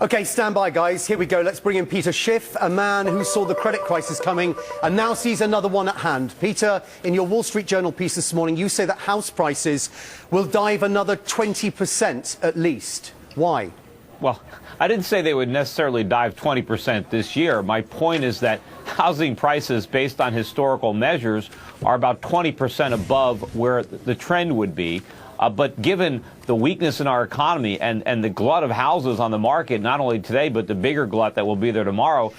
Okay, stand by, guys. Here we go. Let's bring in Peter Schiff, a man who saw the credit crisis coming and now sees another one at hand. Peter, in your Wall Street Journal piece this morning, you say that house prices will dive another 20% at least. Why? Well, I didn't say they would necessarily dive 20% this year. My point is that housing prices, based on historical measures, are about 20% above where the trend would be. But given the weakness in our economy and the glut of houses on the market, not only today, but the bigger glut that will be there tomorrow,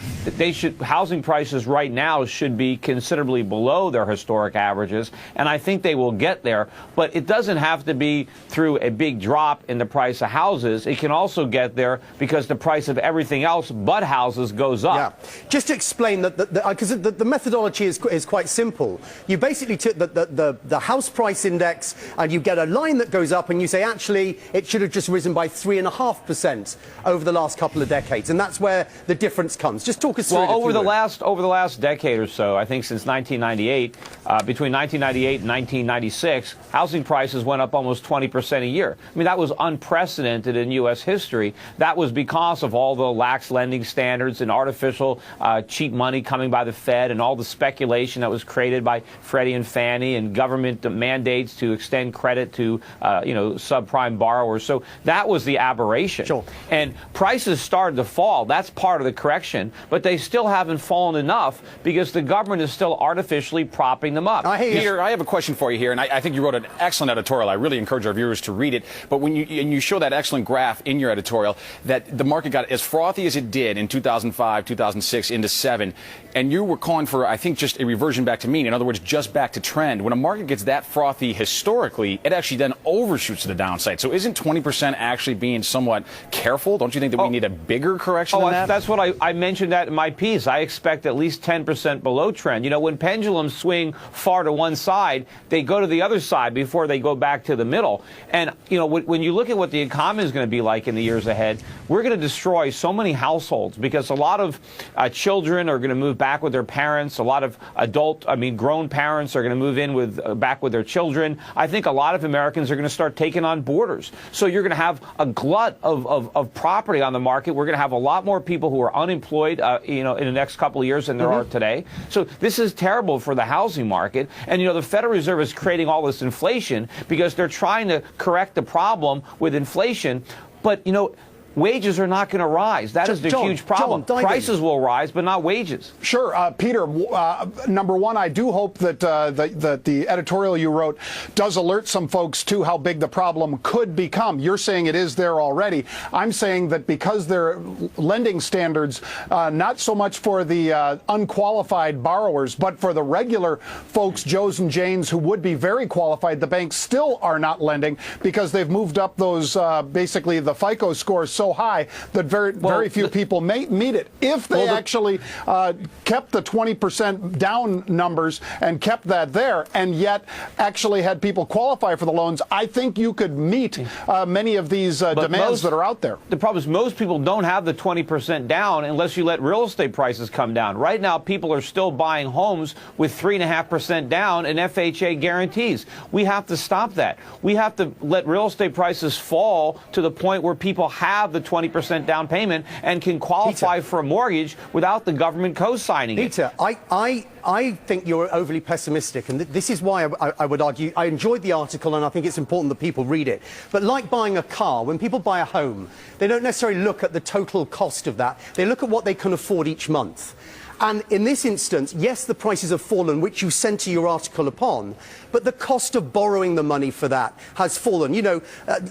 housing prices right now should be considerably below their historic averages. And I think they will get there. But it doesn't have to be through a big drop in the price of houses. It can also get there because the price of everything else but houses goes up. Yeah. Just to explain that, because the methodology is quite simple. You basically took the house price index and you get a line that goes up and you say, actually, it should have just risen by 3.5% over the last couple of decades, and that's where the difference comes. Just talk us through it. Well, over the last decade or so, I think since 1998, between 1998 and 1996, housing prices went up almost 20% a year. I mean, that was unprecedented in U.S. history. That was because of all the lax lending standards and artificial cheap money coming by the Fed and all the speculation that was created by Freddie and Fannie and government mandates to extend credit to subprime borrowers. So that was the aberration. Sure. And prices started to fall. That's part of the correction. But they still haven't fallen enough because the government is still artificially propping them up. Peter, I have a question for you here, and I think you wrote an excellent editorial. I really encourage our viewers to read it. But when you show that excellent graph in your editorial that the market got as frothy as it did in 2005, 2006, into 7, and you were calling for, I think, just a reversion back to mean. In other words, just back to trend. When a market gets that frothy historically, it actually then overshoots to the downside. So isn't 20% actually being somewhat careful? Don't you think that we need a bigger correction than that? That's what I mentioned that in my piece. I expect at least 10% below trend. You know, when pendulums swing far to one side, they go to the other side before they go back to the middle. And, you know, when you look at what the economy is going to be like in the years ahead, we're going to destroy so many households because a lot of children are going to move back with their parents. A lot of grown parents are going to move in back with their children. I think a lot of Americans are going to start taking on boarders. So you're going to have a glut of property on the market. We're going to have a lot more people who are unemployed, in the next couple of years than there are today. So this is terrible for the housing market. And, the Federal Reserve is creating all this inflation because they're trying to correct the problem with inflation. But, wages are not going to rise. That is the huge problem. Prices will rise, but not wages. Sure. Peter, number one, I do hope that the editorial you wrote does alert some folks to how big the problem could become. You're saying it is there already. I'm saying that because their lending standards, not so much for the unqualified borrowers, but for the regular folks, Joes and Janes, who would be very qualified, the banks still are not lending because they've moved up those, basically the FICO scores so high that very few people may meet it. If they actually kept the 20% down numbers and kept that there and yet actually had people qualify for the loans, I think you could meet many of these demands that are out there. The problem is most people don't have the 20% down unless you let real estate prices come down. Right now, people are still buying homes with 3.5% down and FHA guarantees. We have to stop that. We have to let real estate prices fall to the point where people have the 20% down payment and can qualify for a mortgage without the government co-signing it. Peter, I think you're overly pessimistic, and this is why I would argue I enjoyed the article and I think it's important that people read it. But like buying a car, when people buy a home, they don't necessarily look at the total cost of that. They look at what they can afford each month. And in this instance, yes, the prices have fallen, which you center your article upon, but the cost of borrowing the money for that has fallen.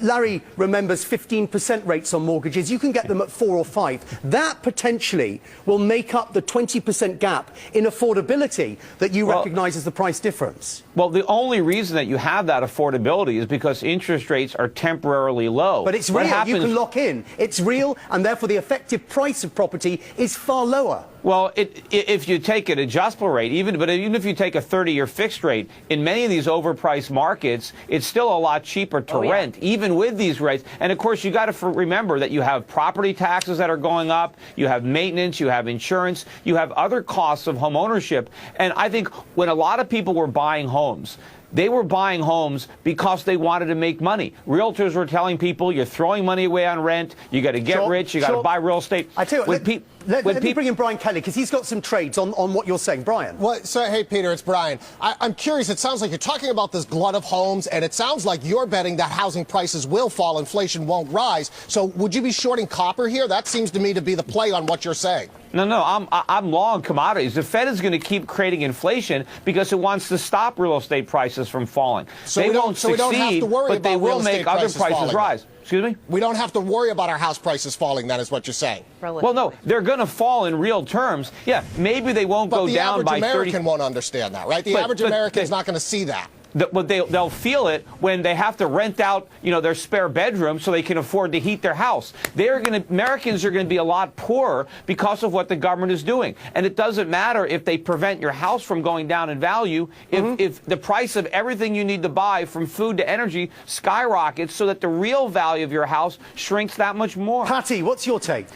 Larry remembers 15% rates on mortgages. You can get them at 4 or 5. That potentially will make up the 20% gap in affordability that you recognize as the price difference. Well, the only reason that you have that affordability is because interest rates are temporarily low. But it's real. You can lock in. It's real, and therefore the effective price of property is far lower. Well, if you take an adjustable rate, even if you take a 30-year fixed rate, in many of these overpriced markets, it's still a lot cheaper to rent, even with these rates. And of course, you got to remember that you have property taxes that are going up, you have maintenance, you have insurance, you have other costs of home ownership. And I think when a lot of people were buying homes, They were buying homes because they wanted to make money. Realtors were telling people, you're throwing money away on rent, you got to get rich, you got to buy real estate. I tell you, let me bring in Brian Kelly, because he's got some trades on what you're saying. Brian. Well, so, hey, Peter, it's Brian. I'm curious. It sounds like you're talking about this glut of homes, and it sounds like you're betting that housing prices will fall, inflation won't rise. So would you be shorting copper here? That seems to me to be the play on what you're saying. No, I'm long commodities. The Fed is going to keep creating inflation because it wants to stop real estate prices from falling. So they we won't don't have succeed, to worry but they about will real make estate other prices prices rise. Excuse me? We don't have to worry about our house prices falling, then, is what you're saying. Well, no, they're going to fall in real terms. Yeah, maybe they won't go down by 30. But the average American won't understand that, right? The average American is not going to see that. But they'll feel it when they have to rent out, their spare bedroom so they can afford to heat their house. Americans are going to be a lot poorer because of what the government is doing. And it doesn't matter if they prevent your house from going down in value, if the price of everything you need to buy, from food to energy, skyrockets, so that the real value of your house shrinks that much more. Patty, what's your take?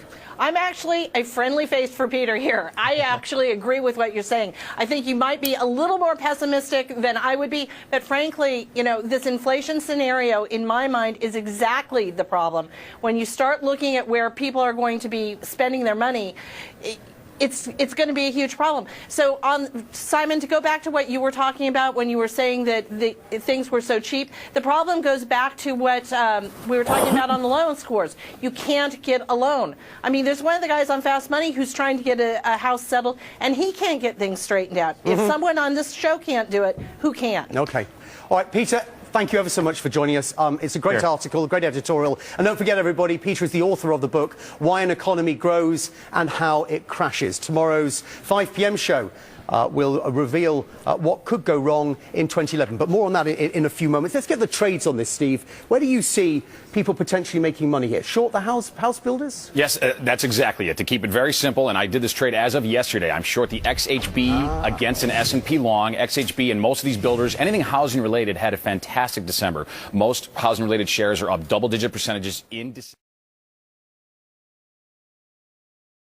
I'm actually a friendly face for Peter here. I actually agree with what you're saying. I think you might be a little more pessimistic than I would be, but frankly, this inflation scenario, in my mind, is exactly the problem. When you start looking at where people are going to be spending their money, it's going to be a huge problem. So, Simon, to go back to what you were talking about when you were saying that things were so cheap, the problem goes back to what we were talking about on the loan scores. You can't get a loan. I mean, there's one of the guys on Fast Money who's trying to get a house settled, and he can't get things straightened out. If someone on this show can't do it, who can? Okay. All right, Peter. Thank you ever so much for joining us. It's a great article, a great editorial. And don't forget, everybody, Peter is the author of the book, Why an Economy Grows and How It Crashes. Tomorrow's 5 p.m. show will reveal what could go wrong in 2011. But more on that in a few moments. Let's get the trades on this, Steve. Where do you see people potentially making money here? Short the house builders? Yes, that's exactly it. To keep it very simple, and I did this trade as of yesterday. I'm short the XHB against an S&P long. XHB and most of these builders, anything housing related, had a fantastic December. Most housing related shares are up double-digit percentages in December.